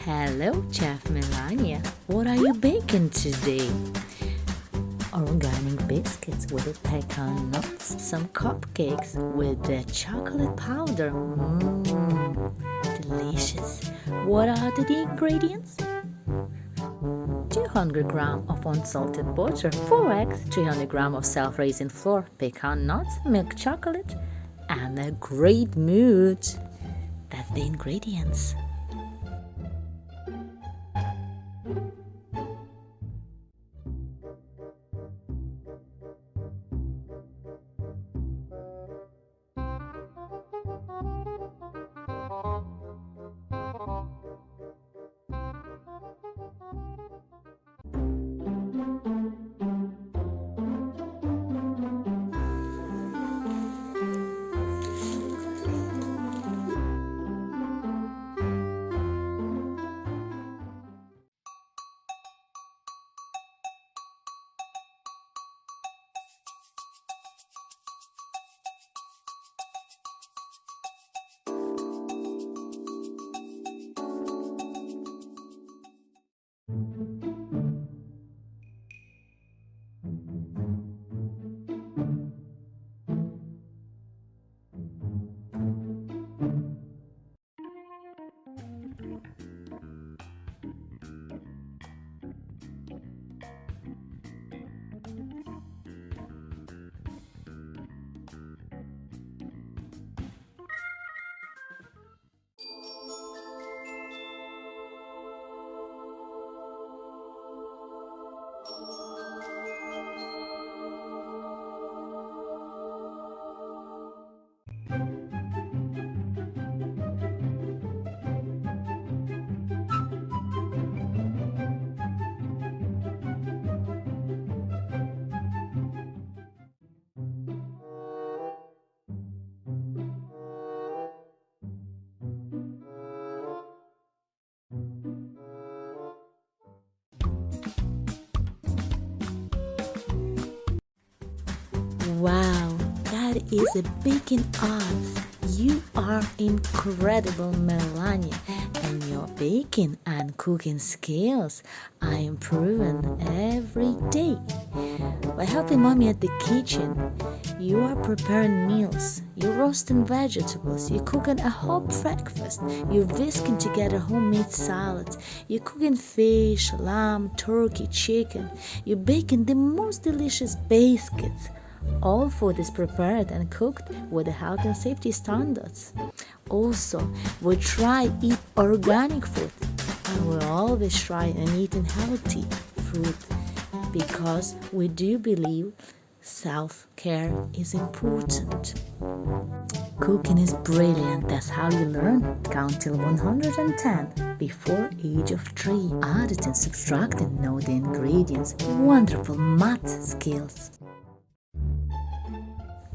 Hello, Chef Melania. What are you baking today? Organic biscuits with the pecan nuts, some cupcakes with the chocolate powder. Delicious. What are the ingredients? 200 grams of unsalted butter, 4 eggs, 300 grams of self-raising flour, pecan nuts, milk chocolate, and a great mood. That's the ingredients. Wow, that is a baking art. You are incredible, Melania, and your baking and cooking skills are improving every day. By helping mommy at the kitchen, you are preparing meals, you're roasting vegetables, you're cooking a whole breakfast, you're whisking together homemade salads, you're cooking fish, lamb, turkey, chicken, you're baking the most delicious biscuits. All food is prepared and cooked with the health and safety standards. Also, we try eat organic food, and we always try and eating healthy food because we do believe self-care is important. Cooking is brilliant. That's how you learn. Count till 110 before age of 3. Adding and subtracting, know the ingredients. Wonderful math skills.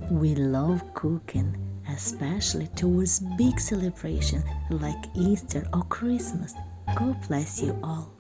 We love cooking, especially towards big celebrations like Easter or Christmas. God bless you all.